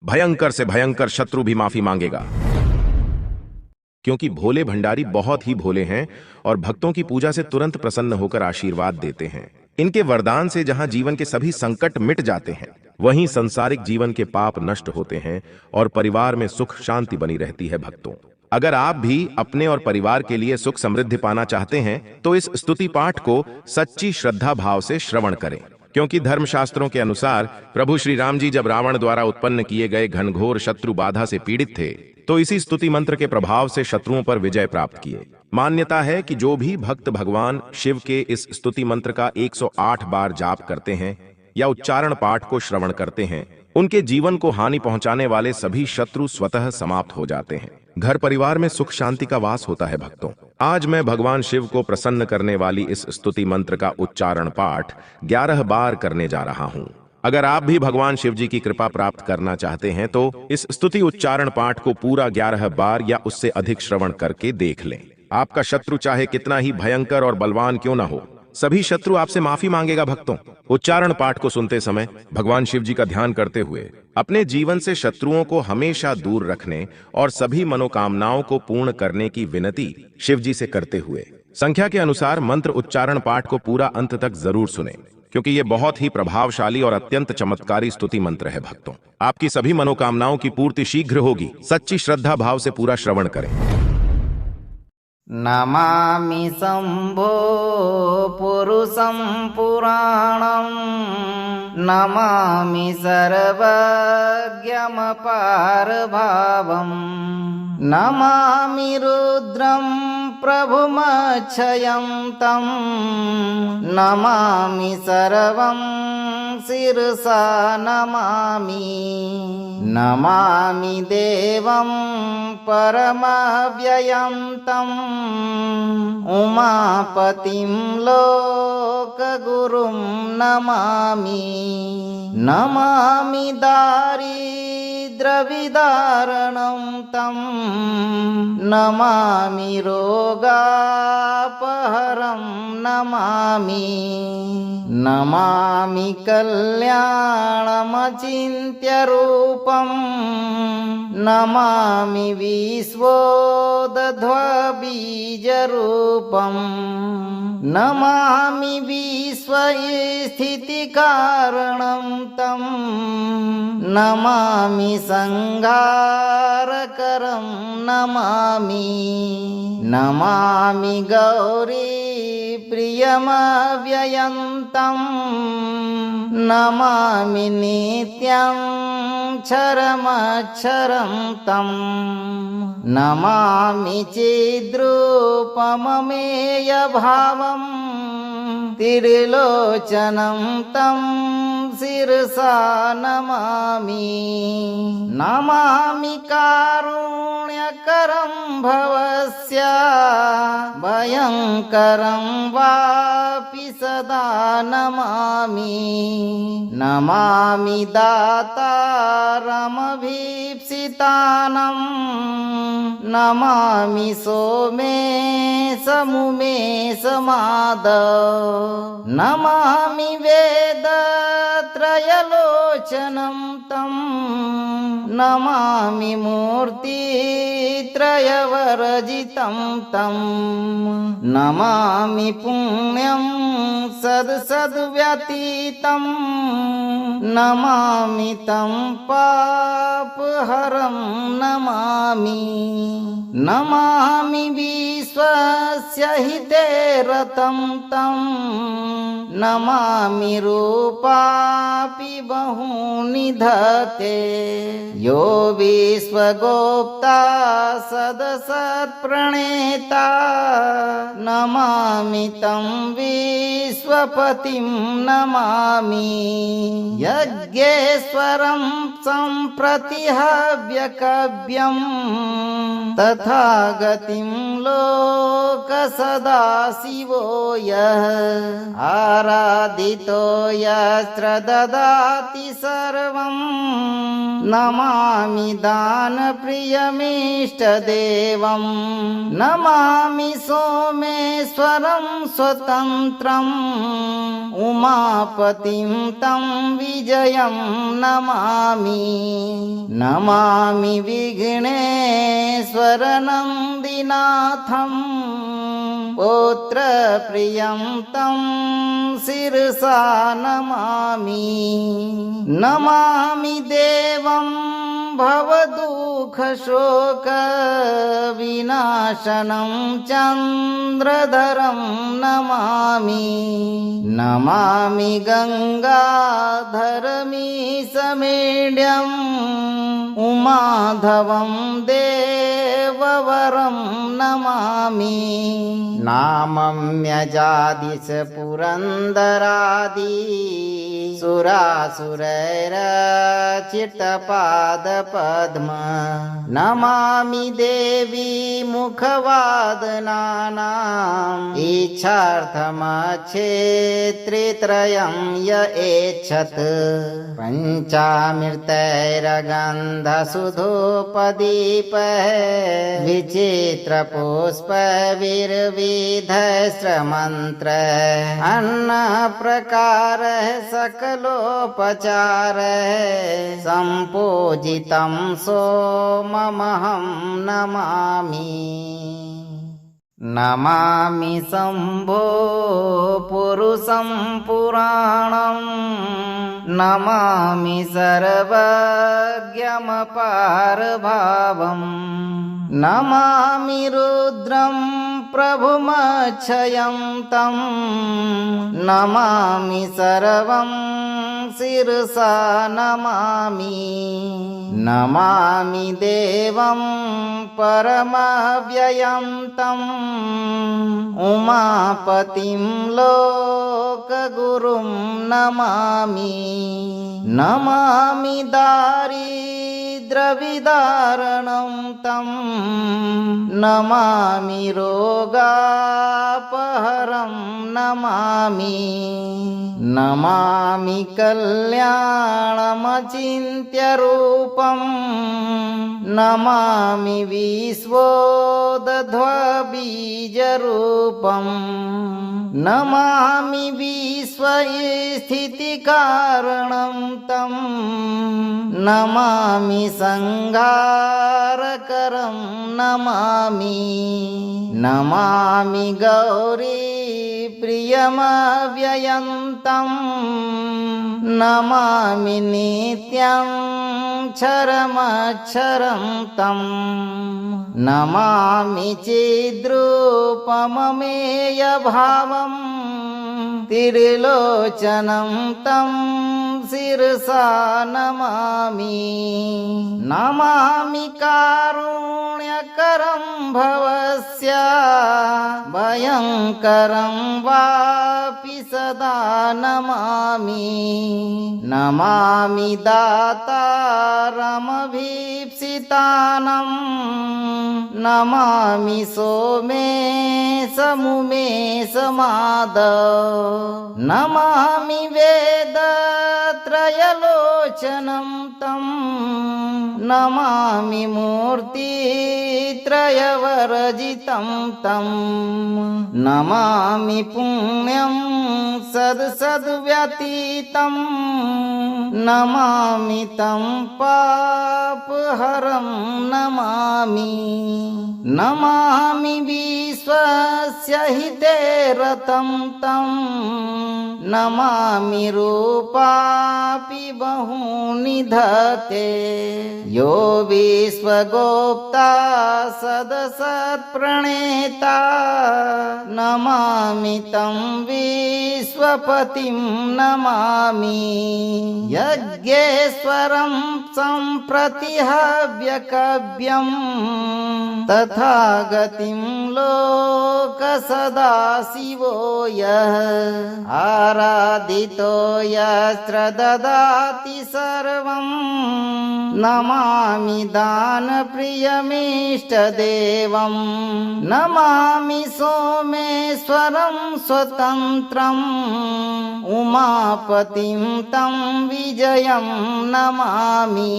भयंकर से भयंकर शत्रु भी माफी मांगेगा, क्योंकि भोले भंडारी बहुत ही भोले हैं और भक्तों की पूजा से तुरंत प्रसन्न होकर आशीर्वाद देते हैं। इनके वरदान से जहां जीवन के सभी संकट मिट जाते हैं, वहीं संसारिक जीवन के पाप नष्ट होते हैं और परिवार में सुख शांति बनी रहती है। भक्तों, अगर आप भी अपने और परिवार के लिए सुख समृद्धि पाना चाहते हैं तो इस स्तुति पाठ को सच्ची श्रद्धा भाव से श्रवण करें, क्योंकि धर्मशास्त्रों के अनुसार प्रभु श्री राम जी जब रावण द्वारा उत्पन्न किए गए घनघोर शत्रु बाधा से पीड़ित थे तो इसी स्तुति मंत्र के प्रभाव से शत्रुओं पर विजय प्राप्त किए। मान्यता है कि जो भी भक्त भगवान शिव के इस स्तुति मंत्र का 108 बार जाप करते हैं या उच्चारण पाठ को श्रवण करते हैं, उनके जीवन को हानि पहुंचाने वाले सभी शत्रु स्वतः समाप्त हो जाते हैं। घर परिवार में सुख शांति का वास होता है। भक्तों, आज मैं भगवान शिव को प्रसन्न करने वाली इस स्तुति मंत्र का उच्चारण पाठ 11 बार करने जा रहा हूं। अगर आप भी भगवान शिव जी की कृपा प्राप्त करना चाहते हैं तो इस स्तुति उच्चारण पाठ को पूरा 11 बार या उससे अधिक श्रवण करके देख लें। आपका शत्रु चाहे कितना ही भयंकर और बलवान क्यों ना हो, सभी शत्रु आपसे माफी मांगेगा। भक्तों, उच्चारण पाठ को सुनते समय भगवान शिव जी का ध्यान करते हुए अपने जीवन से शत्रुओं को हमेशा दूर रखने और सभी मनोकामनाओं को पूर्ण करने की विनती शिव जी से करते हुए संख्या के अनुसार मंत्र उच्चारण पाठ को पूरा अंत तक जरूर सुने, क्योंकि यह बहुत ही प्रभावशाली और अत्यंत चमत्कारी स्तुति मंत्र है। भक्तों, आपकी सभी मनोकामनाओं की पूर्ति शीघ्र होगी। सच्ची श्रद्धा भाव से पूरा श्रवण करें। नमामि शंभो पुरुषं पुराणं, नमामि सर्वज्ञमपारभावं, नमामि रुद्रं प्रभुमक्षयं तं, नमामि सर्वं शिरसा नमामि, नमामि देवं परमव्ययं तं, उमापतिं लोकगुरुं नमामि, नमामि दारिद्र्यविदारणं तं, नमामि रोगापहरं नमामि, नमामि कल्याणमचिन्त्यरूपं, नमामि विश्वोदध्वबीजरूपं, नमामि विश्वस्थितिकारणं तं, नमामि संहारकरं नमामि, नमामि गौरी प्रियमव्ययं तं, नमामि नित्यं क्षरमक्षरं तं, नमामि चिद्रूपममेयभावं, त्रिलोचनं तं शिरसा नमामि, नमामि कारुण्यकरं भवस्य भयङ्करं वापि सदा नमामि, नमामि दातारमभीप्सितानं, नमामि सोमेशमुमेशमादव, नमामि वेदत्रयलोचनं तं, नमामि मूर्तित्रयवर्जितं तं, नमामि पुण्यं सद्व्यतीतं, नमामि तं पापहरं नमामि, नमामि विश्वस्य हिते रतं तं, नमामि रूपापि बहूनि धते, यो विश्वगोप्ता सदसत्प्रणेता, नमामि तं विश्वपतिं नमामि, यज्ञेश्वरं सम्प्रतिहव्यकव्यं, तथागतिं लोकसदाशिवो यः, आराधितो यत्र ददाति सर्वं, नमामि दानप्रियमीष्टदेवं, नमामि सोमेश्वरं स्वतन्त्रम्, उमापतिं तं विजयं नमामि, नमामि विघ्नेश्वरनन्दिनाथं पुत्रप्रियं तं शिरसा नमामि नमामि देवं भवदुःखशोकविनाशनं चन्द्रधरं नमामि नमामि गङ्गाधरमीशमेढ्यम् उमाधवं देववरं नमामि नामम्यजादिश पुरन्दरादि सुरासुरैरचितपादपद्म नमामि देवी मुखवादनानाम् इच्छार्थमक्षेत्रित्रयं य एच्छत् पञ्चामृतैरगन्धसुधोपदीपः विचित्रपुष्पविर्विधस्रमन्त्र अन्नप्रकारः सकलोपचारः सम्पूजितं सोममहं नमामि नमामि शम्भो पुरुषं पुराणं नमामि सर्वज्ञमपारभावम् नमामि रुद्रं प्रभुमक्षयं तं नमामि सर्वं शिरसा नमामि नमामि देवं परमव्ययं तं उमापतिं लोकगुरुं नमामि नमामि दारिद्र्यविदारणं तं नमामि रोगापहरं नमामि नमामि कल्याणमचिन्त्यरूपं नमामि विश्वोदध्वबीजरूपं नमामि विश्वस्थितिकारणं तं नमामि संहारकरं नमामि नमामि गौरी प्रियमव्ययन्तं नमामि नित्यं क्षरमक्षरं तं नमामि चिद्रूपममेयभावं त्रिलोचनं तं शिरसा नमामि नमामि कारुण्यकरं भवस्य भयङ्करं वापि सदा नमामि नमामि दातारमभीप्सितानं नमामि सोमेशमुमेशमाधव नमामि वेदत्रयलोचनं तं नमामि मूर्तित्रयवर्जितं तं नमामि पुण्यं सद्व्यतीतं नमामि तं पापहरं नमामि नमामि विश्वस्य हिते रतं तं नमामि रूपापि बहूनि धते यो विश्वगोप्ता सदसत्प्रणेता नमामि तं विश्वपतिं नमामि यज्ञेश्वरं सम्प्रतिहव्यकव्यं तथा गतिं लोकसदाशिवो यः आराधितो यत्र ददाति सर्वं नमामि दानप्रियमीष्टदेवं नमामि सोमेश्वरं स्वतन्त्रम् उमापतिं तं विजयं नमामि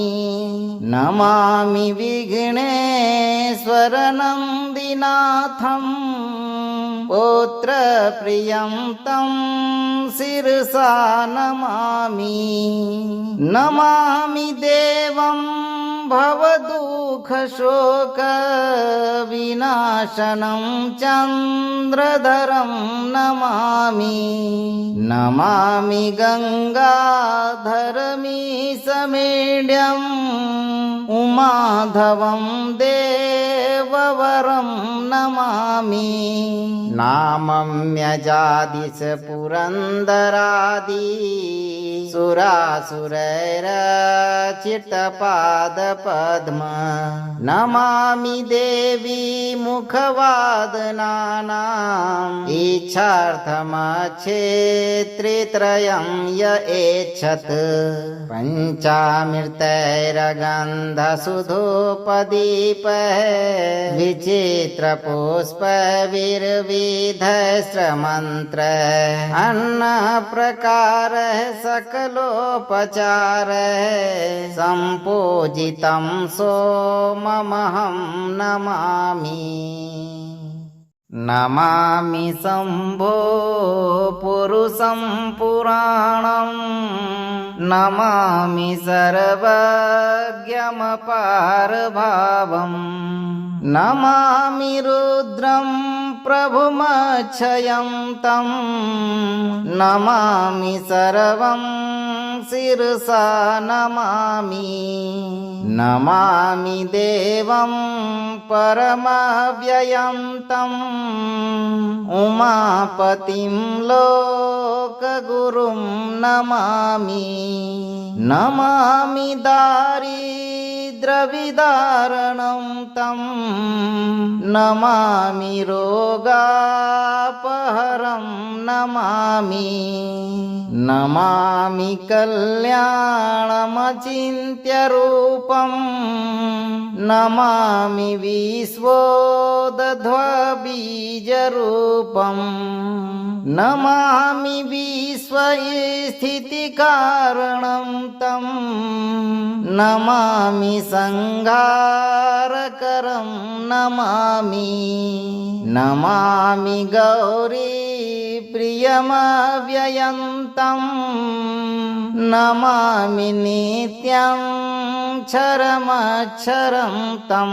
नमामि विघ्नेश्वरनन्दिनाथं पुत्रप्रियं तं शिरसा नमामि नमामि देवं भवदुःखशोकविनाशनं चन्द्रधरं नमामि नमामि गङ्गाधरमीशमेढ्यम् उमाधवं देववरं नमामि नामम्यजादिश पुरन्दरादि सुरासुरैरचितपादपद्म नमामि देवी मुखवादनानाम् इच्छार्थमक्षेत्रित्रयं य एच्छत् पञ्चामृतैरगन्धसुधोपदीपः विचित्रपुष्पविर्विधस्रमन्त्र अन्नप्रकारः सकलोपचारः सम्पूजितं सोममहं नमामि नमामि शम्भो पुरुषं पुराणं नमामि सर्वज्ञमपारभावम् नमामि रुद्रं प्रभुमक्षयं तं नमामि सर्वं शिरसा नमामि नमामि देवं परमव्ययं तं उमापतिं लोकगुरुं नमामि नमामि दारिद्र्यविदारणं तं नमामि रोगापहरं नमामि नमामि कल्याणमचिन्त्यरूपं नमामि विश्वोदध्वबीजरूपं नमामि विश्वस्थितिकारणं तं नमामि संहारकरं नमामि नमामि गौरी प्रियमव्ययन्तं नमामि नित्यं क्षरमक्षरं तं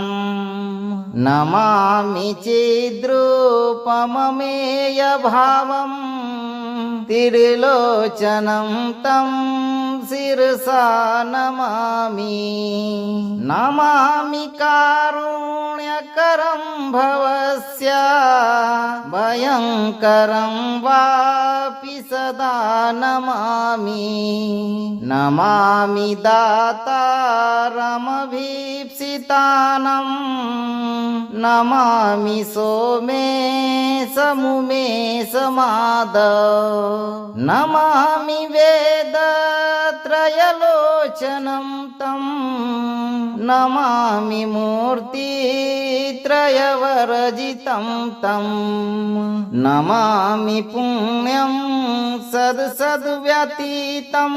नमामि चिद्रूपममेयभावं त्रिलोचनं तं शिरसा नमामि नमामि कारुण्यकरं भवस्य भयङ्करं वापि सदा नमामि नमामि दातारमभीप्सितानं नमामि सोमेशमुमेशमाधव नमामि वेदत्रयलोचनं तं नमामि मूर्तित्रयवर्जितं तं नमामि पुण्यं सद्व्यतीतं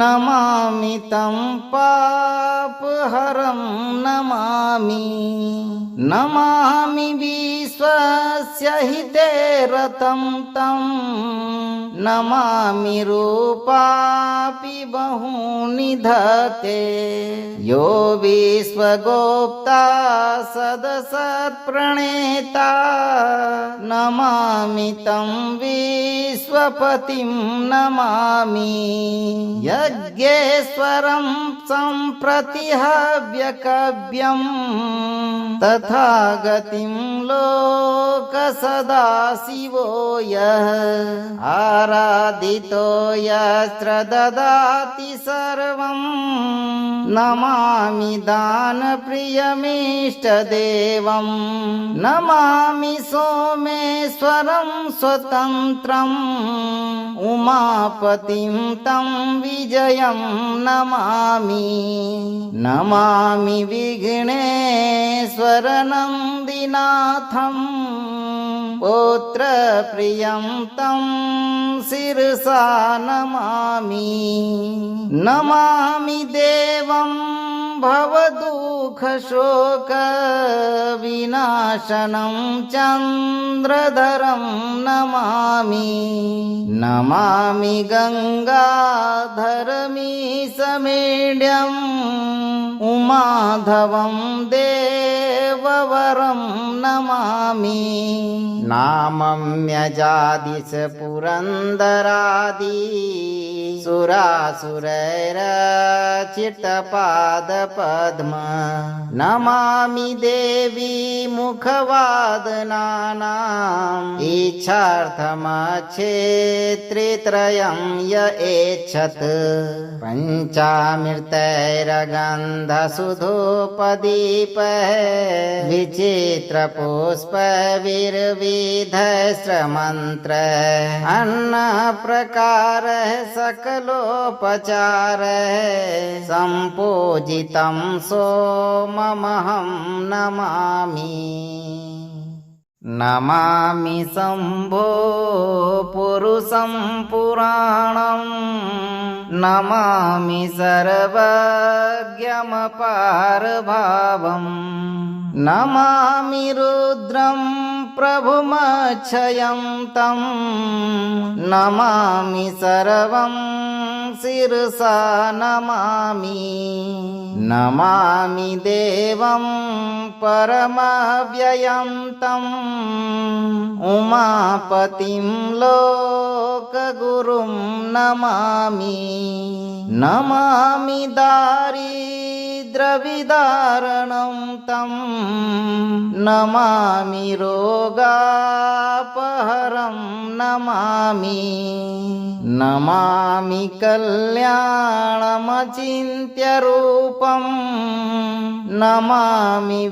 नमामि तं पापहरं नमामि नमामि विश्वस्य हिते रतं तं नमामि रूपापि बहूनि धते यो विश्वगोप्ता सदसत्प्रणेता नमामि तं विश्वपतिं नमामि यज्ञेश्वरं सम्प्रतिहव्यकव्यं तथा गतिं लोकसदाशिवो यः आराधितो यत्र ददाति सर्वं नमामि दानप्रियमीष्टदेवं नमामि सोमेश्वरं स्वतन्त्रम् उमापतिं तं विजयं नमामि नमामि विघ्नेश्वरनन्दिनाथं पुत्रप्रियं तं शिरसा नमामि नमामि देवं भवदुःखशोकविनाशनं चन्द्रधरं नमामि नमामि गङ्गाधरमीशमेढ्यम् उमाधवं देववरं नमामि नामम्यजादिश पुरन्दरादि सुरासुरैरचितपादपद्म नमामि देवी मुखवादनानाम् इच्छार्थमक्षेत्रित्रयं य एच्छत् पञ्चामृतैरगन्धसुधोपदीपः विचित्रपुष्पविर्विधस्रमन्त्र अन्नप्रकारः सकलोपचारः सम्पूजितं सोममहं नमामि नमामि शम्भो पुरुषं पुराणं नमामि सर्वज्ञमपारभावं नमामि रुद्रं प्रभुमक्षयं तं नमामि सर्वं शिरसा नमामि नमामि देवं परमव्ययं तं उमापतिं लोकगुरुं नमामि नमामि दारिद्र्यविदारणं तं नमामि रोगापहरं नमामि नमामि कल्याणमचिन्त्यरूपं नमामि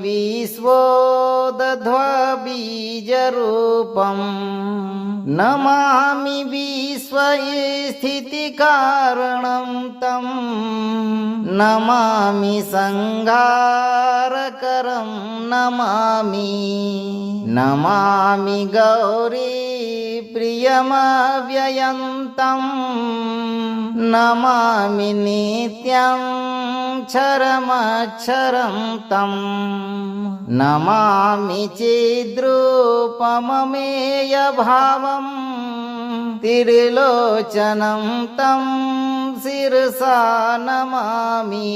विश्वोदध्वबीजरूपं नमामि विश्वस्थितिकारणं तं नमामि संहारकरं नमामि नमामि गौरी प्रियमव्ययन्तं नमामि नित्यं क्षरमक्षरं तं नमामि चिद्रूपममेयभावं त्रिलोचनं तं शिरसा नमामि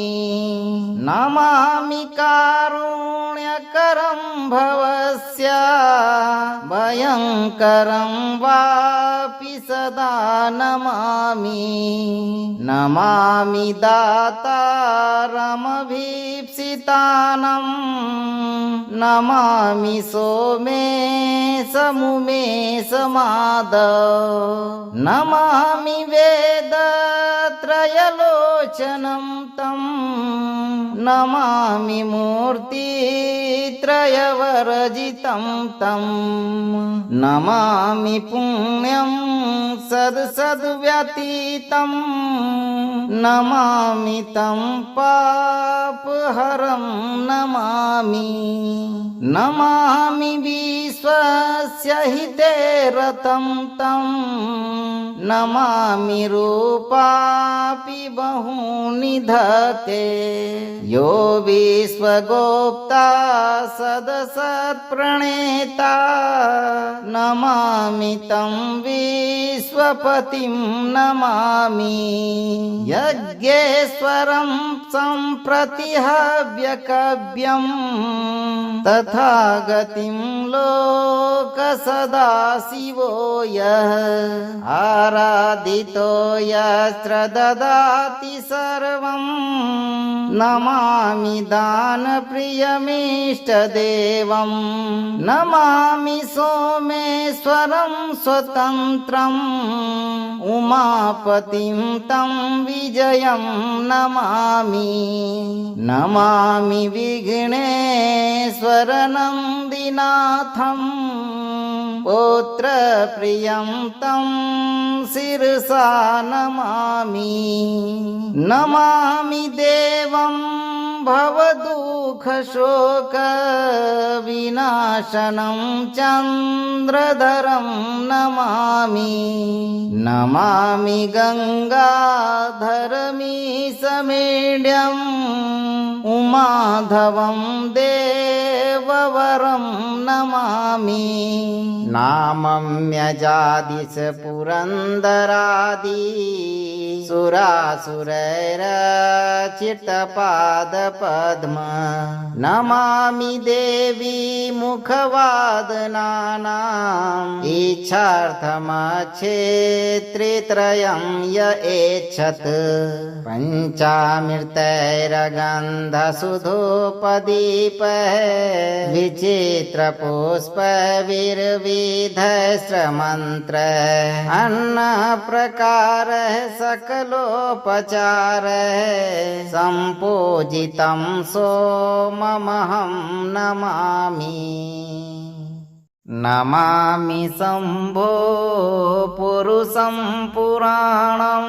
नमामि कारुण्यकरं भवस्य भयङ्करं वापि सदा नमामि नमामि दातारमभीप्सितानं नमामि सोमेशमुमेशमादव नमामि वेदत्रयलोचनं तं नमामि मूर्तित्रयवर्जितं तं नमामि पुण्यं सद्व्यतीतं नमामि तं पापहरं नमामि नमामि विश्वस्य हिते रतं तं नमामि रूपापि बहूनि धते यो विश्वगोप्ता सदसत्प्रणेता नमामि तं विश्वपतिं नमामि यज्ञेश्वरं सम्प्रतिहव्यकव्यं तथागतिं लोकसदाशिवो यः आराधितो यत्र ददाति सर्वं नमामि दानप्रियमीष्टदेवं नमामि सोमेश्वरं स्वतन्त्रम् उमापतिं तं विजयं नमामि नमामि विघ्नेश्वरनन्दिनाथं पुत्रप्रियं तं शिरसा नमामि नमामि देवं भवदुःखशोकविनाशनं चन्द्रधरं नमामि नमामि गङ्गाधरमीशमेढ्यम् उमाधवं देव देववरं नमामि नामम्यजादिश पुरन्दरादि सुरासुरैरचितपादपद्म नमामि देवी मुखवादनानाम् इच्छार्थमक्षेत्रित्रयं य एच्छत् पञ्चामृतैरगन्धसुधोपदीपः विचित्रपुष्पविर्विधस्रमन्त्र अन्नप्रकारः सकलोपचारः सम्पूजितं सोममहं नमामि नमामि शम्भो पुरुषं पुराणं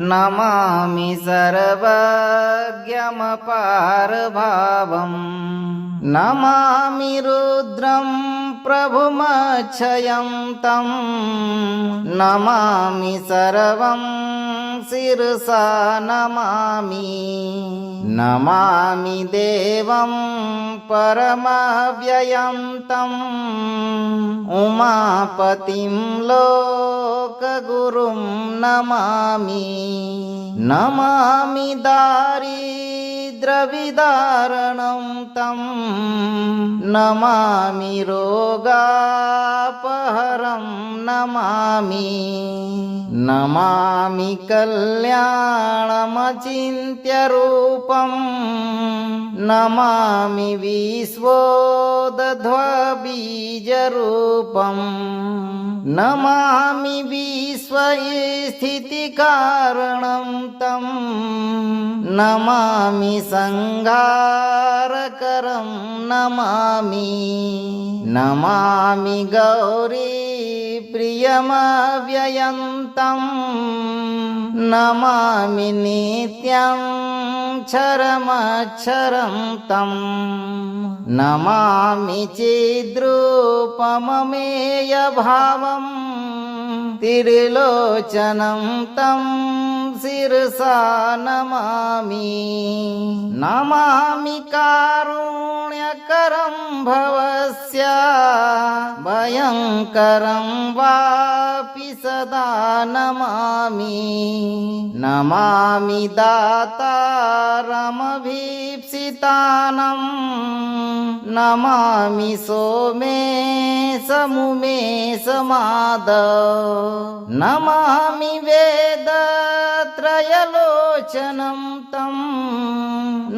नमामि सर्वज्ञमपारभावं नमामि रुद्रं प्रभुमक्षयं तं नमामि सर्वं शिरसा नमामि नमामि देवं परमव्ययं तं उमापतिं लोकगुरुं नमामि नमामि दारिद्र्यविदारणं तं नमामि रोगापहरं नमामि नमामि कल्याणमचिन्त्यरूपं नमामि विश्वोदध्वबीजरूपं नमामि विश्वस्थितिकारणं तं नमामि संहारकरं नमामि नमामि गौरी प्रियमव्ययन्तं नमामि नित्यं क्षरमक्षरं तं नमामि चिद्रूपममेयभावं त्रिलोचनं तं शिरसा नमामि नमामि कारुण्यकरं भवस्य भयङ्करं वापि सदा नमामि नमामि दातारमभीप्सितानं नमामि सोमेशमुमेशमादव नमामि वेदत्रयलोचनं तं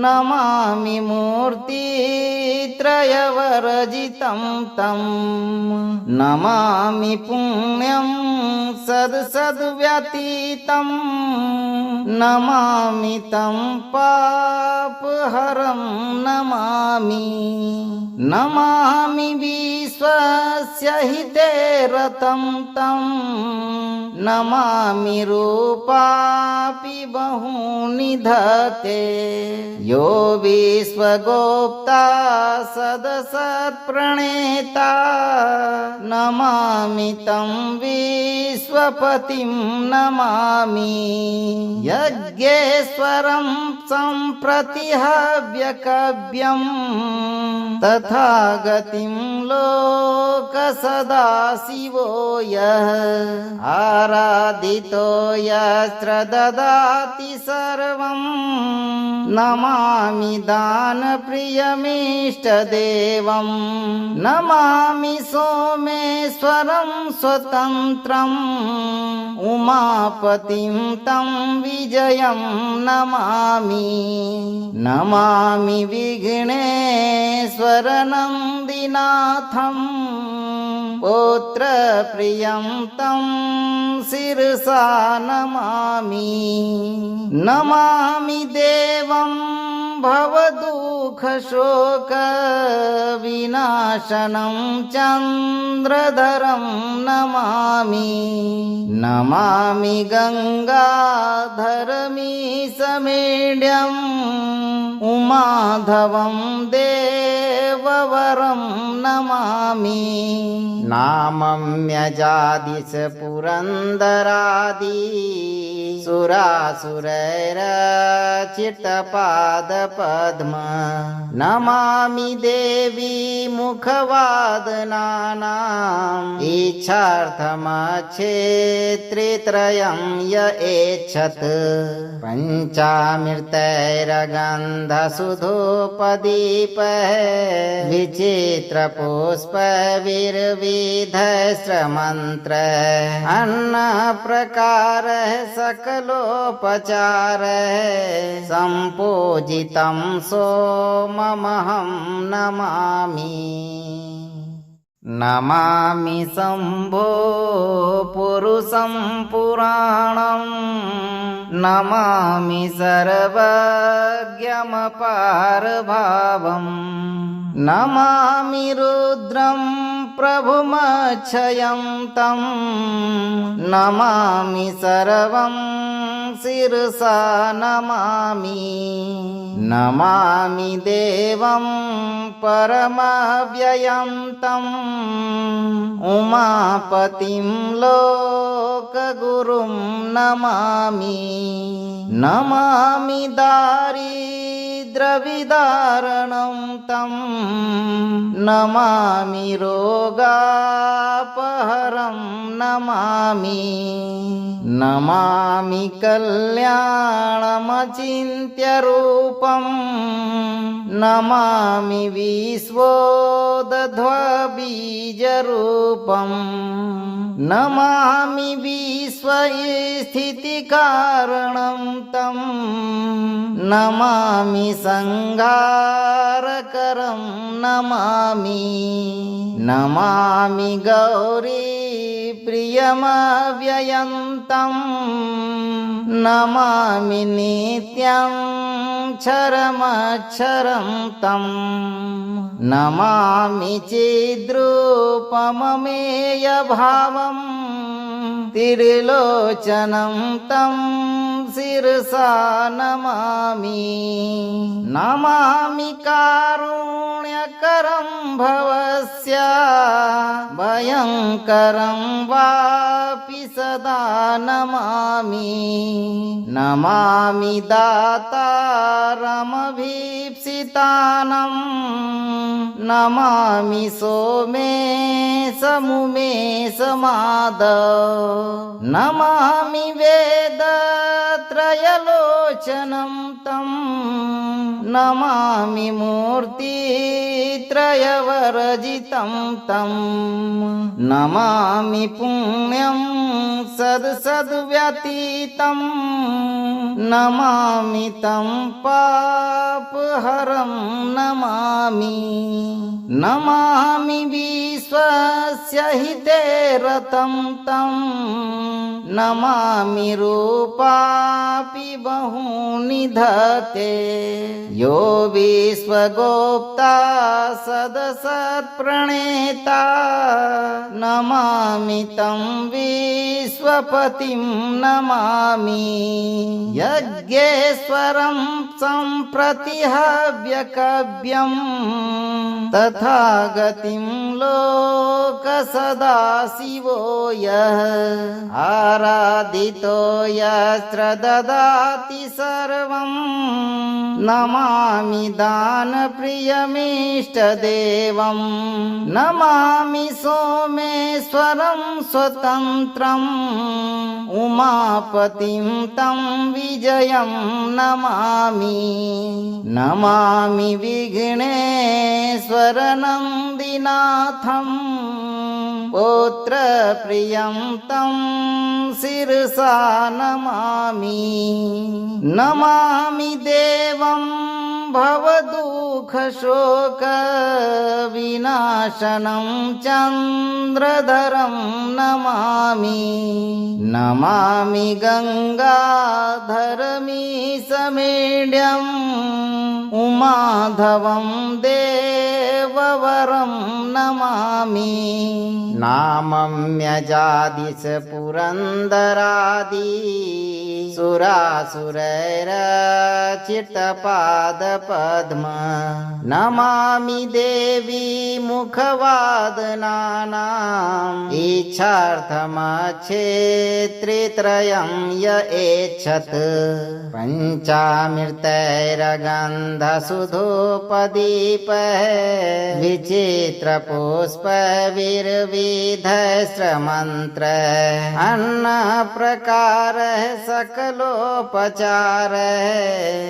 नमामि मूर्तित्रयवर्जितं तं नमामि पुण्यं सद्व्यतीतं नमामि तं पापहरं नमामि नमामि विश्वस्य हिते रतं तं नमामि रूपापि बहूनि धते यो विश्वगोप्ता सदसत्प्रणेता नमामि तं विश्वपतिं नमामि यज्ञेश्वरं सम्प्रति हव्यकव्यं तथा गतिं लोकसदाशिवो यः आराधितो यत्र ददाति सर्वं नमामि दानप्रियमीष्टदेवं नमामि सोमेश्वरं स्वतन्त्रम् उमापतिं तं विजयं नमामि नमामि विघ्नेश्वरनन्दिनाथं पुत्रप्रियं तं शिरसा नमामि नमामि देवं भवदुःखशोकविनाशनं चन्द्रधरं नमामि नमामि गङ्गाधरमीशमेढ्यम् उमाधवं देववरं नमामि नामम्यजादिश पुरन्दरादि सुरासुरैरचितपादपद्म नमामि देवी मुखवादनानाम् इच्छार्थमच्छेत्रित्रयं य एच्छत् पञ्चामृतैरगन्धसुधोपदीपः विचित्रपुष्पविर्विधस्रमन्त्र अन्नप्रकारः सकलोपचारः सम्पूजितं सोममहं नमामि नमामि शम्भो पुरुषं पुराणं नमामि सर्वज्ञमपारभावम् नमामि रुद्रं प्रभुमक्षयं तं नमामि सर्वं शिरसा नमामि नमामि देवं परमव्ययं तम् उमापतिं लोकगुरुं नमामि नमामि दारिद्र्यविदारणं तं नमामि रोगापहरं नमामि नमामि कल्याणमचिन्त्यरूपं नमामि विश्वोदध्वबीजरूपं नमामि विश्वस्थितिकारणं तं नमामि संहारकरं नमामि नमामि गौरी प्रियमव्ययन्तं नमामि नित्यं क्षरमक्षरं तं नमामि चिद्रूपममेयभावं त्रिलोचनं तं शिरसा नमामि नमामि कारुण्यकरं भवस्य भयङ्करं वापि सदा नमामि नमामि दातारमभीप्सितानं नमामि सोमेशमुमेशमादव नमामि वेदत्रयलोचनं तं नमामि मूर्तित्रयवर्जितं तं नमामि पुण्यं सद्व्यतीतं नमामि तं पापहरं नमामि नमामि विश्वस्य हिते रतं तं नमामि रूपापि बहूनि धते यो विश्वगोप्ता सदसत्प्रणेता नमामि तं विश्वपतिं नमामि यज्ञेश्वरं सम्प्रतिहव्यकव्यं तथा गतिं लोकसदाशिवो यः आराधितो यत्र ददाति सर्वं नमामि दानप्रियमीष्टदेवं नमामि सोमेश्वरं स्वतन्त्रम् उमापतिं तं विजयं नमामि नमामि विघ्नेश्वरनन्दिनाथं पुत्रप्रियं तं शिरसा नमामि नमामि देवं भवदुःखशोकविनाशनं चन्द्रधरं नमामि नमामि गङ्गाधरमीशमेढ्यम् उमाधवं देववरं नमामि नामम्यजादिश पुरन्दरादि सुरासुरैरचितपादपद्म नमामि देवी मुखवादनानाम् इच्छार्थमच्छेत्रित्रयं य एच्छत् पञ्चामृतैरगन्ध गन्धसुधूपदीपः विचित्रपुष्पविर्विधस्रमन्त्र अन्नप्रकारः सकलोपचारः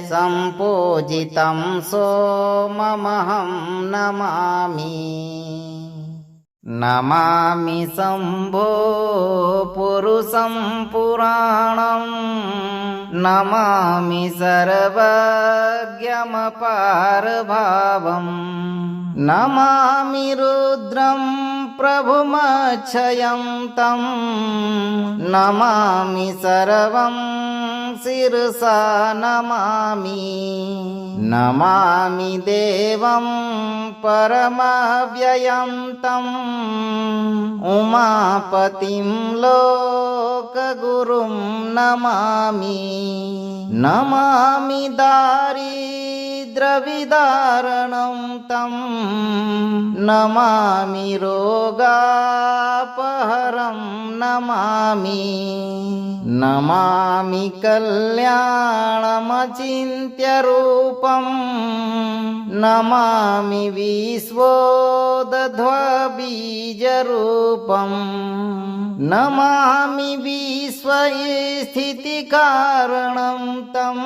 सम्पूजितं सोममहं नमामि। नमामि शम्भो पुरुषं पुराणं नमामि सर्वज्ञमपारभावम् नमामि रुद्रं प्रभुमक्षयं तं नमामि सर्वं शिरसा नमामि। नमामि देवं परमव्ययं तं उमापतिं लोकगुरुं नमामि। नमामि दारिद्र्यविदारणं तं नमामि रोगापहरं नमामि। नमामि कल्याणमचिन्त्यरूपं नमामि विश्वोदध्वबीजरूपं नमामि विश्वस्थितिकारणं तं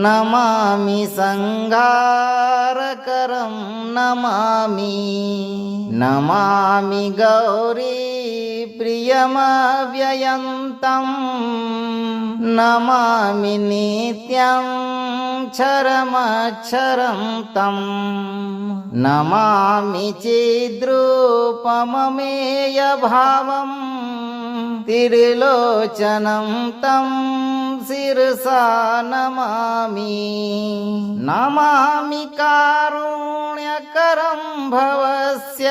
नमामि संहारकरं नमामि। नमामि गौरी प्रियमव्ययन्तं नमामि नित्यं क्षरमक्षरं तं नमामि चिद्रूपममेयभावं त्रिलोचनं तं शिरसा नमामि। नमामि कारुण्यकरं भवस्य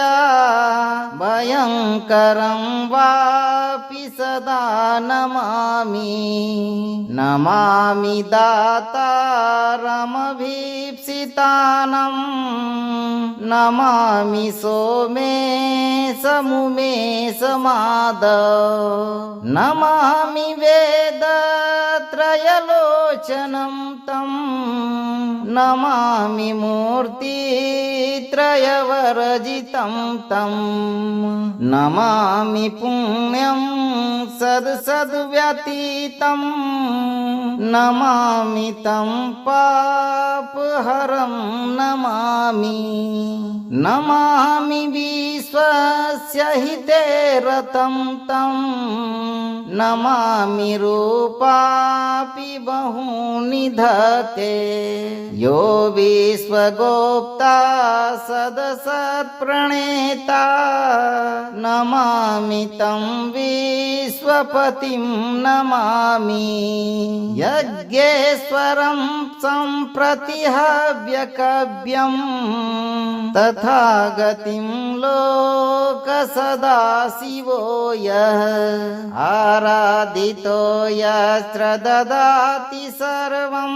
भयङ्करं वापि सदा नमामि। नमामि दातारमभीप्सितानं नमामि सोमेशमुमेशमादव नमामि वेदत्रयलोचनं तं नमामि मूर्तित्रयवर्जितं तं नमामि पुण्यं सद्व्यतीतं नमामि तं पापहरं नमामि। नमामि विश्वस्य हिते रतं तं नमामि रूपापि बहूनि धते यो विश्वगोप्ता सदसत्प्रणेता नमामि तं विश्वपतिं नमामि। यज्ञेश्वरं सम्प्रतिहव्यकव्यं तथा गतिं लोकसदाशिवो यः आराधितो यत्र ददाति सर्वं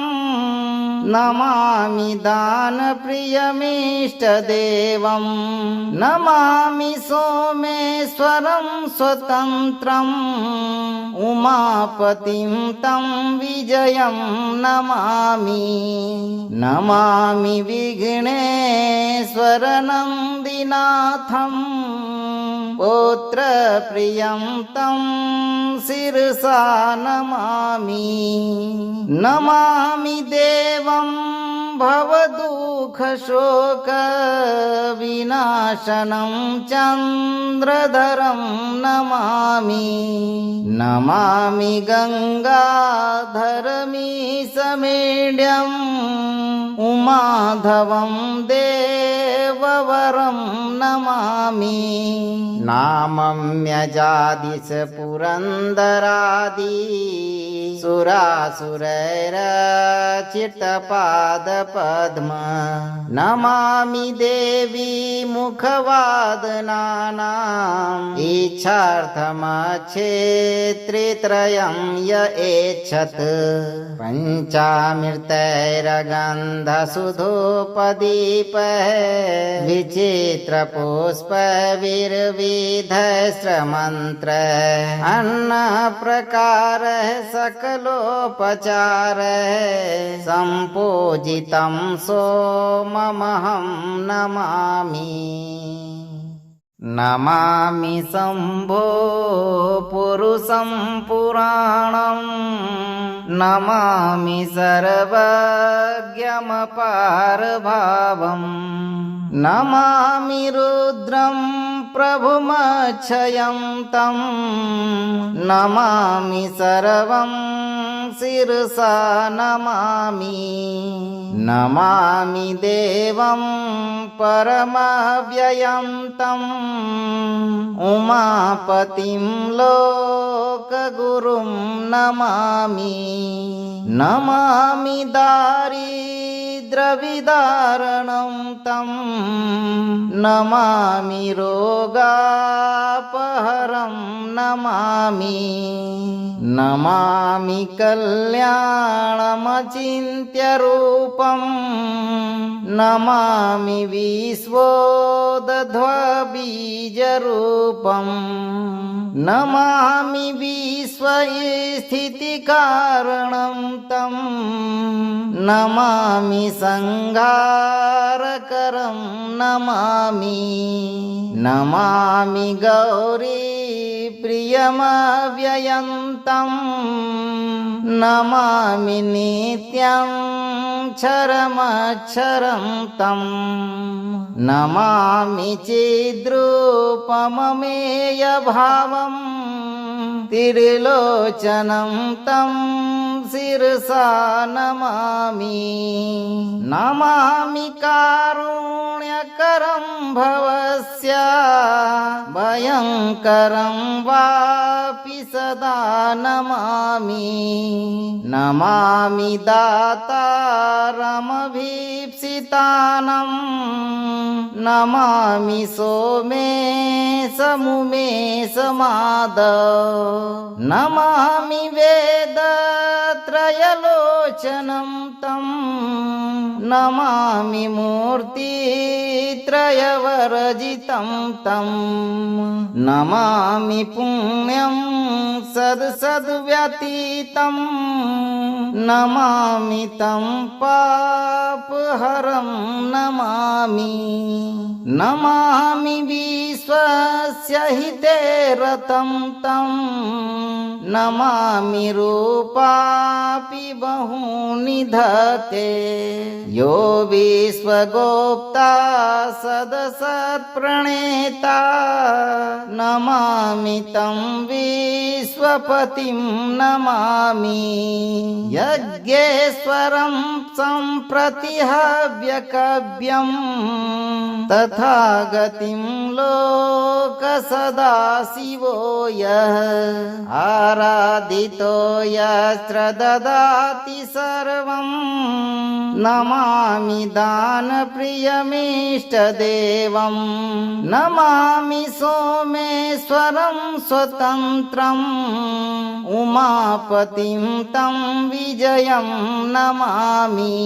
नमामि दानप्रियमीष्टदेवं नमामि सोमेश्वरं स्वतन्त्रम् उमापतिं तं विजयं नमामि। नमामि विघ्नेश्वरनन्दिनाथं पुत्रप्रियं तं शिरसा नमामि। नमामि देवं भवदुःखशोकविनाशनं चन्द्रधरं नमामि। नमामि गङ्गाधरमीशमेढ्यम् उमाधवं देववरं नमामि। नामम्यजादिश पुरन्दरादि सुरासुरैरचितपादपद्म नमामि देवी मुखवादनानाम् इच्छार्थमक्षेत्रित्रयं य एच्छत् पञ्चामृतैरगन्धसुधोपदीपैः सुधोपदीपः विचित्रपुष्पविर्विधस्रमन्त्रः अन्नप्रकारः सकलोपचारः सम्पूजितं सोममहं नमामि। नमामि शम्भो पुरुषं पुराणं नमामि सर्वज्ञमपारभावम् नमामि रुद्रं प्रभुमक्षयं तं नमामि सर्वं शिरसा नमामि। नमामि देवं परमव्ययं तम् उमापतिं लोकगुरुं नमामि। नमामि दारिद्र्यविदारणं तं नमामि रोगापहरं नमामि। नमामि कल्याणमचिन्त्यरूपं नमामि विश्वोदध्वबीजरूपं नमामि विश्वस्थितिकारणं तं नमामि संहारकरं नमामि। नमामि गौरी प्रियमव्ययन्तं नमामि नित्यं क्षरमक्षरं तं नमामि चिद्रूपममेयभावं त्रिलोचनं तं शिरसा नमामि। नमामि कारुण्यकरं भवस्य भयङ्करं वापि सदा नमामि। नमामि दातारमभीप्सितानं नमामि सोमेशमुमेशमादव नमामि वेदत्रयलोचनं तं नमामि मूर्तित्रयवर्जितं तं नमामि पुण्यं सद्व्यतीतं नमामि तं पापहरं नमामि। नमामि विश्वस्य हिते रतं तं नमामि रूपापि बहूनि धते यो विश्वगोप्ता सदसत्प्रणेता नमामि तं विश्वपतिं नमामि। यज्ञेश्वरं सम्प्रति हव्यकव्यं तथागतिं लोकसदाशिवो यः आराधितो यत्र ददाति सर्वं नमामि दानप्रियमीष्टदेवं नमामि सोमेश्वरं स्वतन्त्रम् उमापतिं तं विजयं नमामि।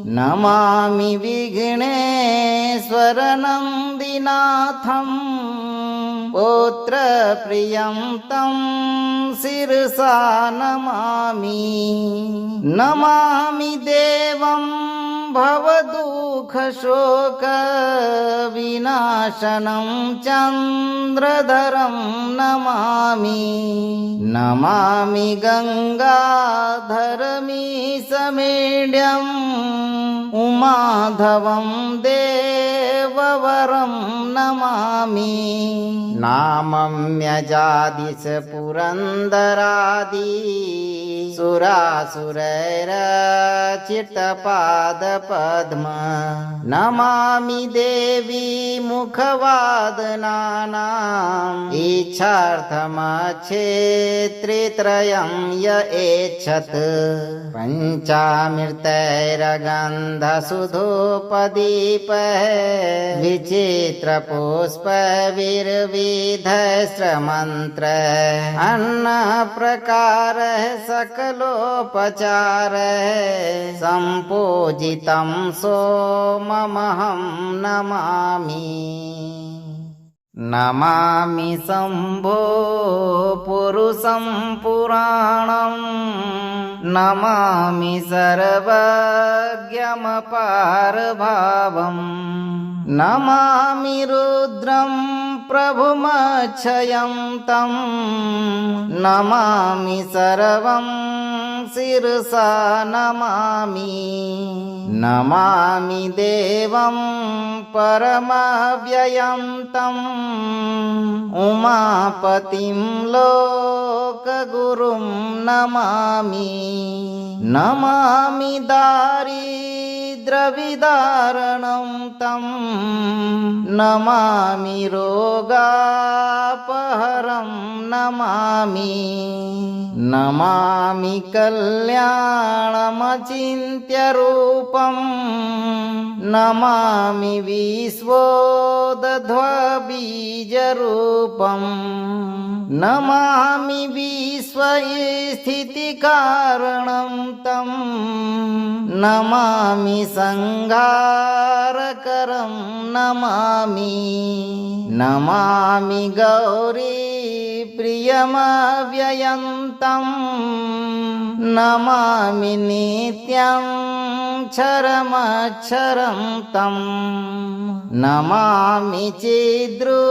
नमामि विघ्नेश्वरनन्दिनाथं पुत्रप्रियं तं शिरसा नमामि। नमामि देवं भवदुःखशोकविनाशनं चन्द्रधरं नमामि। नमामि गङ्गाधरमीशमेढ्यम् उमाधवं देववरं नमामि। नामम्यजादिश पुरन्दरादि सुरासुरैरचितपादपद्म नमामि देवी मुखवादनानाम् इच्छार्थमक्षेत्रित्रयं य एच्छत् पञ्चामृतैरगन्धसुगन्धिभिः सुधोपदीपः विचित्रपुष्पविर्विधस्रमन्त्रः अन्नप्रकारः सकलोपचारः सम्पूजितं सोममहं नमामि। नमामि शम्भो पुरुषं पुराणं नमामि सर्वज्ञमपारभावम् नमामि रुद्रं प्रभुमक्षयं तं नमामि सर्वं शिरसा नमामि। नमामि देवं परमव्ययं तम् उमापतिं लोकगुरुं नमामि। नमामि दारिद्र्यविदारणं तं नमामि रोगापहरं नमामि। नमामि कल्याणमचिन्त्यरूपं नमामि विश्वोदध्वबीजरूपं नमामि विश्वस्थितिकारणं तं नमामि संहारकरं नमामि। नमामि गौरी प्रियमव्ययं तं नमामि नित्यं क्षरमक्षरं तं नमामि चिद्रूपममेयभावं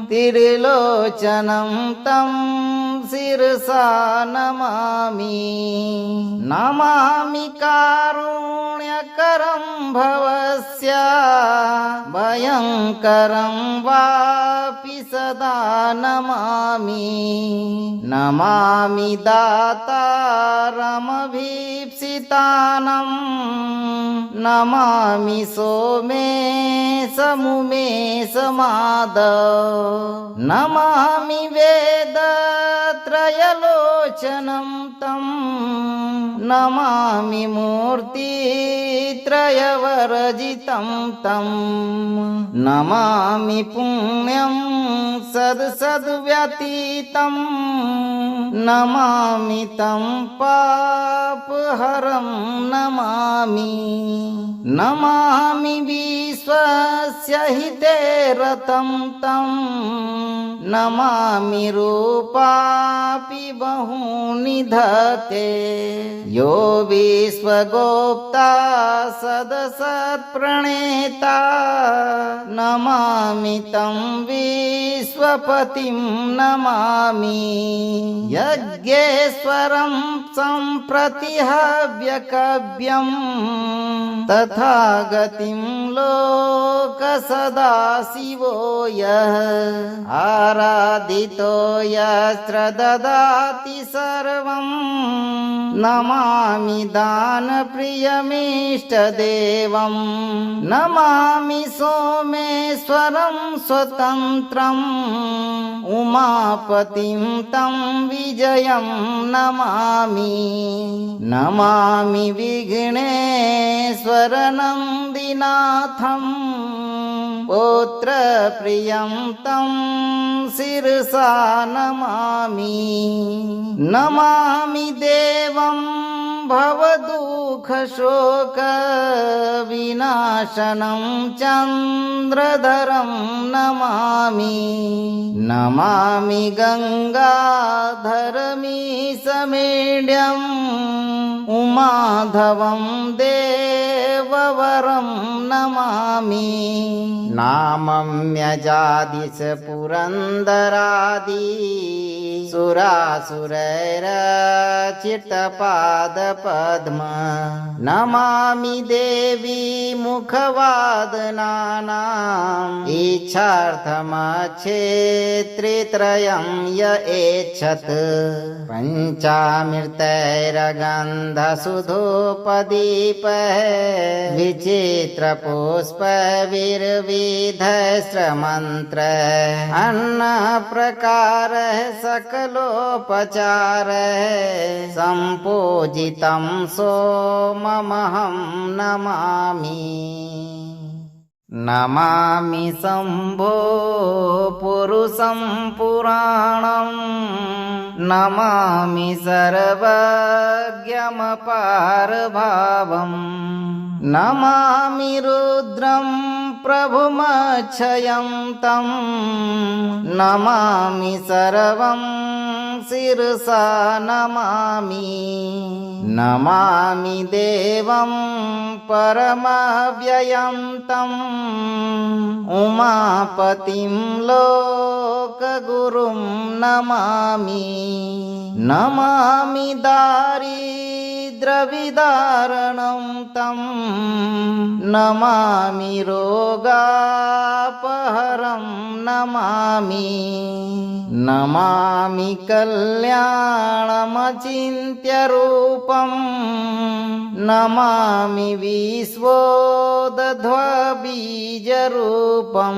त्रिलोचनं तं शिरसा नमामि। नमामि कारुण्यकरं भवस्य भयङ्करं वापि सदा नमामि। नमामि दातारमभीप्सितानं नमामि सोमेशमुमेशमादव नमामि वेदत्रयलोचनं तं नमामि मूर्तित्रयवर्जितं तं नमामि पुण्यं सद्व्यतीतं नमामि तं पापहरं नमामि। नमामि विश्वस्य हिते रतं तं नमामि रूपापि बहूनि धते यो विश्वगोप्ता सदसत्प्रणेता नमामि तं विश्वपतिं नमामि। यज्ञेश्वरं सम्प्रतिहव्यकव्यं तथा गतिं लोकसदाशिवो यः आराधितो यत्र ददाति सर्वं नमामि दानप्रियमीष्टदेवं नमामि सोमेश्वरं स्वतन्त्रम् उमापतिं तं विजयं नमामि। नमामि विघ्नेश्वरनन्दिनाथं पुत्रप्रियं तं शिरसा नमामि। नमामि देवं भवदुःखशोकविनाशनं चन्द्रधरं नमामि। नमामि गङ्गाधरमीशमेढ्यम् उमाधवं देववरं नमामि। नामम्यजादिश पुरन्दरादि सुरासुरैरचितपादपद्म नमामि देवी मुखवादनानाम् इच्छार्थमक्षेत्रित्रयं य एच्छत् पञ्चामृतैरगन्धसु सुधूपदीपः विचित्रपुष्पविर्विधस्रमन्त्रः अन्नप्रकारः सकलोपचारः सम्पूजितं सोममहं नमामि। नमामि शम्भो पुरुषं पुराणं नमामि सर्वज्ञमपारभावम् नमामि रुद्रं प्रभुमक्षयं तं नमामि सर्वं शिरसा नमामि। नमामि देवं परमव्ययं तं उमापतिं लोकगुरुं नमामि। नमामि दारिद्र्यविदारणं तं नमामि रोगापहरं नमामि। नमामि कल्याणमचिन्त्यरूपं नमामि विश्वोदध्वबीजरूपं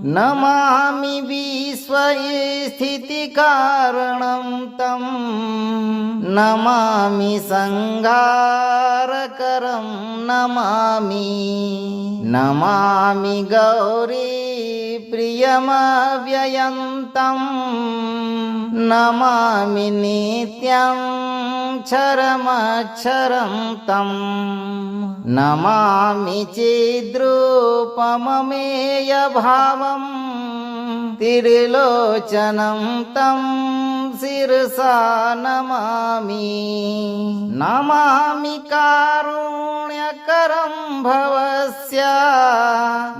नमामि विश्वस्थितिकारणं तं नमामि संहारकरं नमामि। नमामि गौरी प्रियमव्ययन्तं नमामि नित्यं क्षरमक्षरं तं नमामि चिद्रूपममेयभावं त्रिलोचनं तं शिरसा नमामि। नमामि कारुण्यकरं भवस्य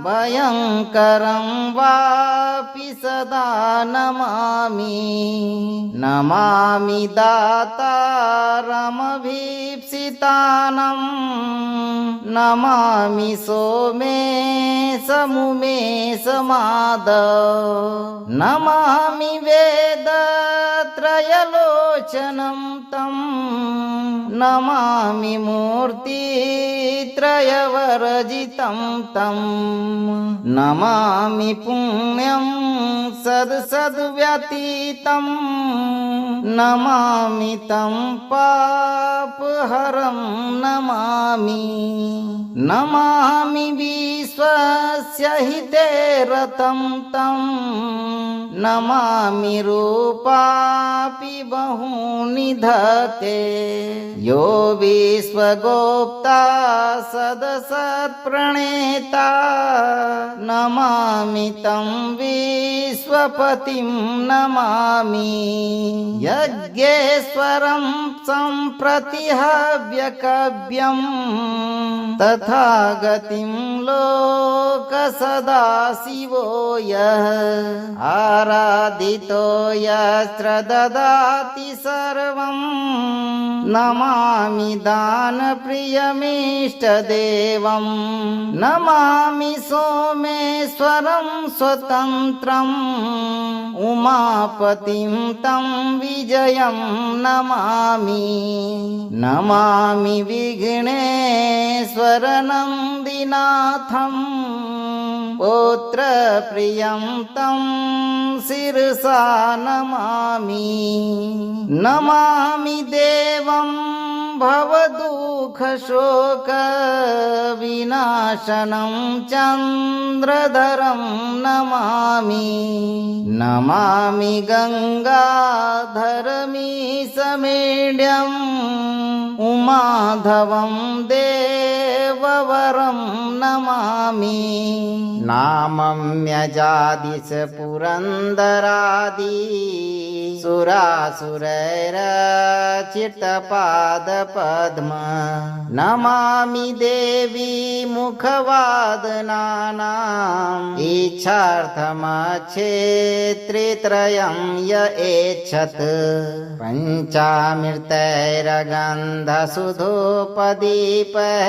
भयङ्करं वापि सदा नमामि। नमामि दातारमभीप्सितानं नमामि सोमेशमुमेशमादव नमामि वेदत्रयलोचनं तं नमामि मूर्तित्रयवर्जितं तं नमामि पुण्यं सद्व्यतीतं नमामि तं पापहरं नमामि। नमामि विश्वस्य हिते रतं तं नमामि रूपापि बहूनि धते यो विश्वगोप्ता सदसत्प्रणेता नमामि तं विश्वपतिं नमामि। यज्ञेश्वरं सम्प्रतिहव्यकव्यं तथागतिं लोकसदाशिवो यः आराधितो यत्र ददाति सर्वं नमामि दानप्रियमीष्टदेवं नमामि सोमेश्वरं स्वतन्त्रम् उमापतिं तं विजयं नमामि। नमामि विघ्नेश्वरनन्दिनाथं पुत्रप्रियं तं शिरसा नमामि। नमामि देवं भवदुःखशोकविनाशनं चन्द्रधरं नमामि। नमामि गङ्गाधरमीशमेढ्यम् उमाधवं देववरं नमामि। नामम्यजादिश पुरन्दरादि सुरासुरैरचितपादपद्म नमामि देवी मुखवादनानाम् इच्छार्थमक्षेत्रित्रयं य एच्छत् पञ्चामृतैरगन्धसुधो सुधोपदीपः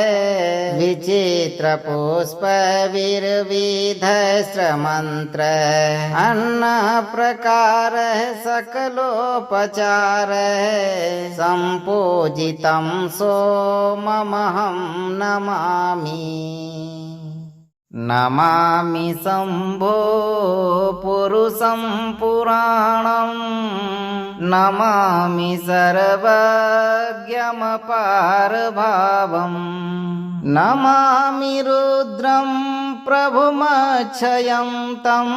विचित्रपुष्पविर्विधस्रमन्त्र अन्नप्रकारः सकलोपचारः सम्पूजितं सोममहं नमामि। नमामि शम्भो पुरुषं पुराणं नमामि सर्वज्ञमपारभावम् नमामि रुद्रं प्रभुमक्षयं तं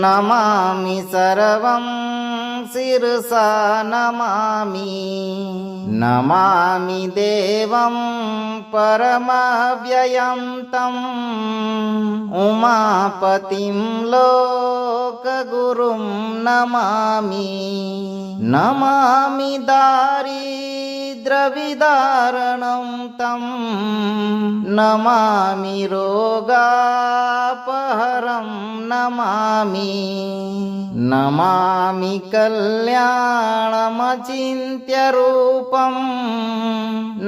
नमामि सर्वं शिरसा नमामि। नमामि देवं परमव्ययं तं उमापतिं लोकगुरुं नमामि। नमामि दारिद्र्यविदारणं तं नमामि रोगापहरं नमामि। नमामि कल्याणमचिन्त्यरूपं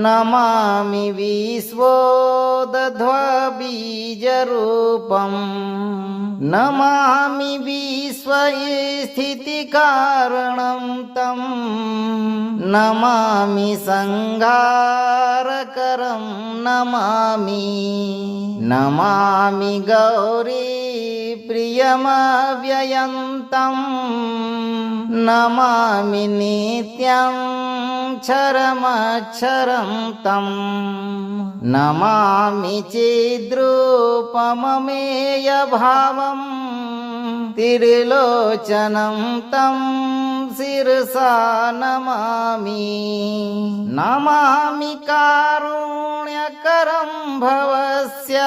नमामि विश्वोदध्वबीजरूपं नमामि विश्वस्थितिकारणं तं नमामि संहारकरं नमामि। नमामि गौरी प्रियमव्ययन्तं नमामि नित्यं क्षरमक्षरं तं नमामि चिद्रूपममेयभावं त्रिलोचनं तं शिरसा नमामि। नमामि कारुण्यकरं भवस्य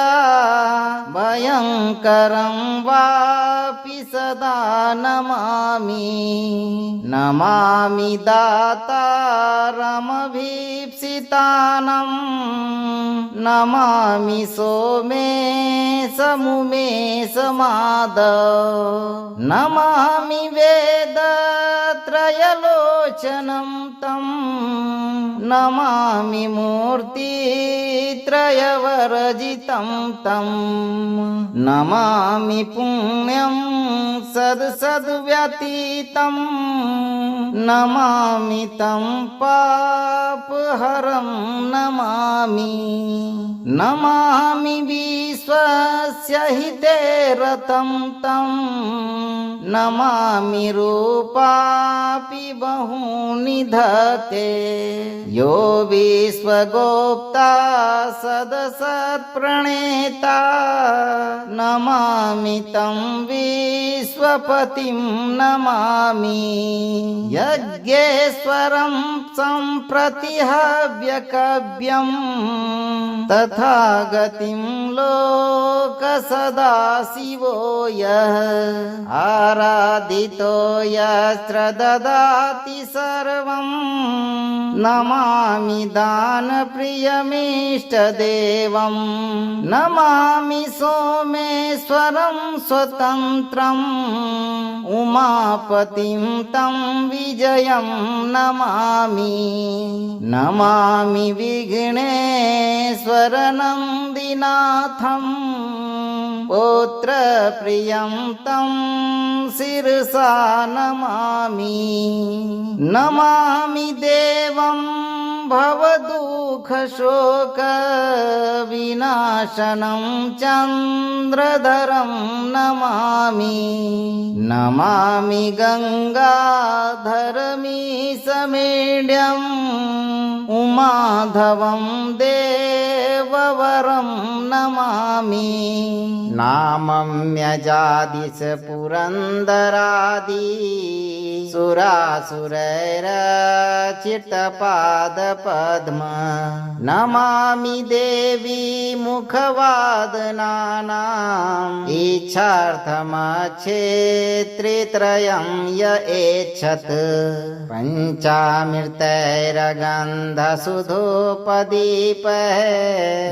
भयङ्करं वापि सदा नमामि। नमामि दातारमभीप्सितानं नमामि सोमेशमुमेशमादव नमामि वेदत्रयलोचनं तं नमामि मूर्तित्रयवर्जितं तं नमामि पुण्यं सद्व्यतीतं नमामि तं पापहरं नमामि। नमामि विश्वस्य हिते रतं तं नमामि रूपापि बहूनि धते यो विश्वगोप्ता सदसत्प्रणेता नमामि तं विश्वपतिं नमामि। यज्ञेश्वरं सम्प्रतिहव्यकव्यं तथागतिं लोकसदाशिवो यः आराधितो यत्र ददाति सर्वं नमामि दानप्रियमीष्टदेवं नमामि सोमेश्वरं स्वतन्त्रम् उमापतिं तं विजयं नमामि। नमामि विघ्नेश्वरनन्दिनाथं पुत्रप्रियं तं शिरसा नमामि। नमामि देवं भवदुःखशोकविनाशनं चन्द्रधरं नमामि। नमामि गङ्गाधरमीशमेढ्यम् उमाधवं देववरं नमामि। नामम्यजादिश पुरन्दरादि सुरासुरैरचितपादपद्म नमामि देवी मुखवादनानाम् इच्छार्थमक्षेत्रित्रयं य एच्छत् पञ्चामृतैरगन्धसुधोपदीपः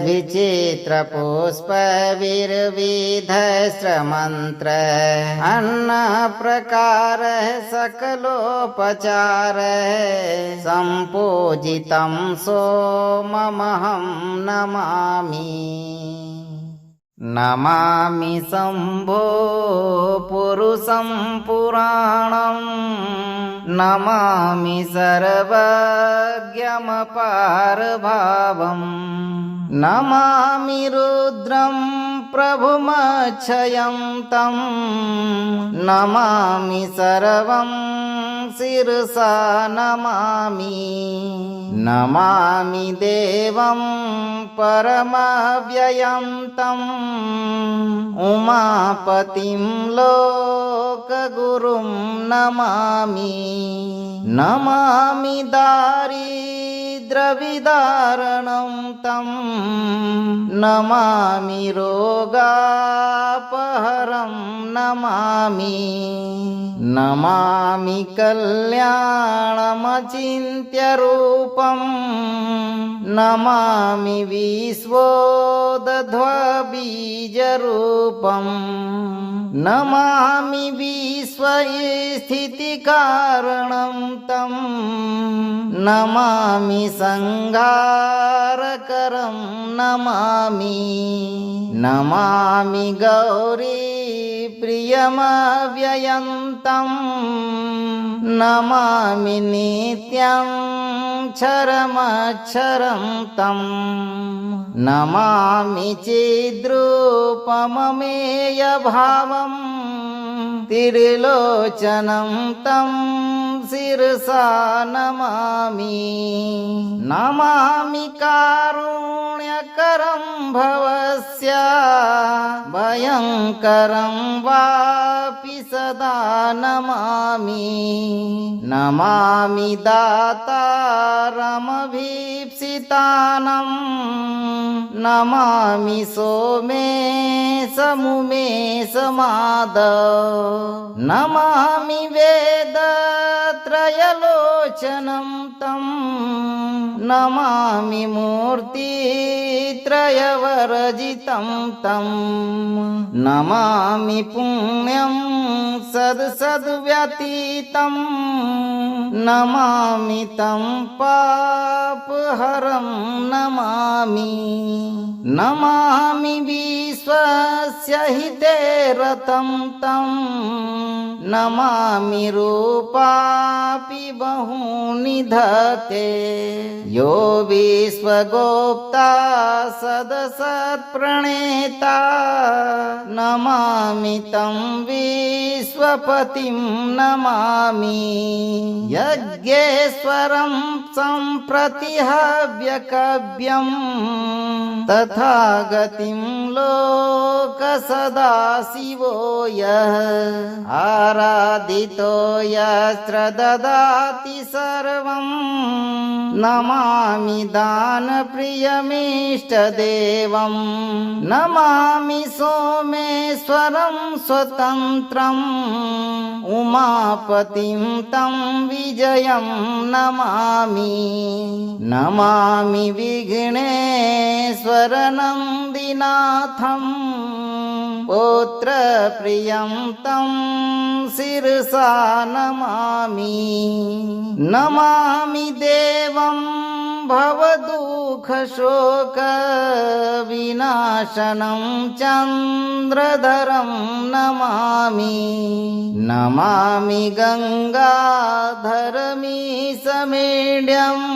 विचित्रपुष्पविर्विधस्रमन्त्र अन्नप्रकारः सकलोपचारः सम्पूजितं सोममहं नमामि। नमामि शम्भो पुरुषं पुराणं नमामि सर्वज्ञमपारभावम् नमामि रुद्रं प्रभुमक्षयं तं नमामि सर्वं शिरसा नमामि। नमामि देवं परमव्ययं तं उमापतिं लोकगुरुं नमामि। नमामि दारिद्र्यविदारणं तं नमामि रोगापहरं नमामि। नमामि कल्याणमचिन्त्यरूपं नमामि विश्वोदध्वबीजरूपं नमामि विश्वस्थितिकारणं तं नमामि संहारकरं नमामि। नमामि गौरी प्रियमव्ययन्तं नमामि नित्यं क्षरमक्षरं तं नमामि चिद्रूपममेयभावं त्रिलोचनं तं शिरसा नमामि। नमामि कारुण्यकरं भवस्य भयङ्करं वापि सदा नमामि। नमामि दातारमभीप्सितानं नमामि सोमेशमुमेशमादव नमामि वेदत्रयलोचनं तं नमामि मूर्तित्रयवर्जितं तं नमामि पुण्यं सद्व्यतीतं नमामि तं पापहरं नमामि। नमामि विश्वस्य हिते रतं तं नमामि रूपापि बहूनि धते यो विश्वगोप्ता सदसत्प्रणेता नमामि तं विश्वपतिं नमामि। यज्ञेश्वरं सम्प्रतिहव्यकव्यं तथागतिं लोकसदाशिवो यः आराधितो यत्र ददाति सर्वं नमामि दानप्रियमीष्टदेवं नमामि सोमेश्वरं स्वतन्त्रम् उमापतिं तं विजयं नमामि। नमामि विघ्नेश्वरनन्दिनाथं पुत्रप्रियं तं शिरसा नमामि। नमामि देवं भवदुःखशोकविनाशनं चन्द्रधरं नमामि। नमामि गङ्गाधरमीशमेढ्यम्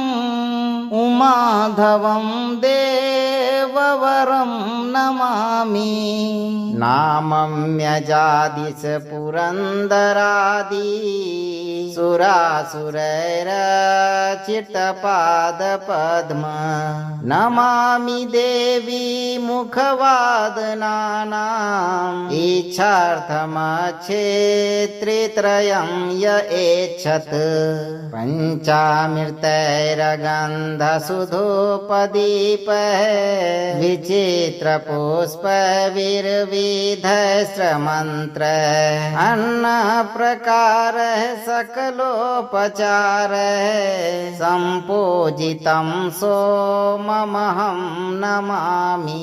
उमाधवं देववरं नमामि। नामम्यजादिश पुरन्दरादि सुरासुरैरचितपादपद्म नमामि देवी मुखवादनानाम् इच्छार्थमक्षेत्रित्रयं य एच्छत् पञ्चामृतैरगन्धसुधोपदीपः विचित्र पुष्प विविध मंत्र अन्न प्रकार सकलोपचार संपूजितं सोममहं नमामि।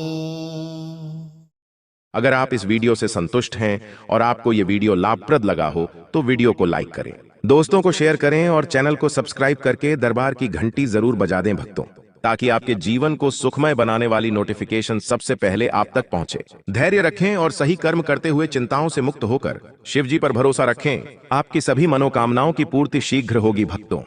अगर आप इस वीडियो से संतुष्ट हैं और आपको ये वीडियो लाभप्रद लगा हो तो वीडियो को लाइक करें, दोस्तों को शेयर करें और चैनल को सब्सक्राइब करके दरबार की घंटी जरूर बजा दें भक्तों, ताकि आपके जीवन को सुखमय बनाने वाली नोटिफिकेशन सबसे पहले आप तक पहुंचे। धैर्य रखें और सही कर्म करते हुए चिंताओं से मुक्त होकर शिव जी पर भरोसा रखें। आपकी सभी मनोकामनाओं की पूर्ति शीघ्र होगी भक्तों।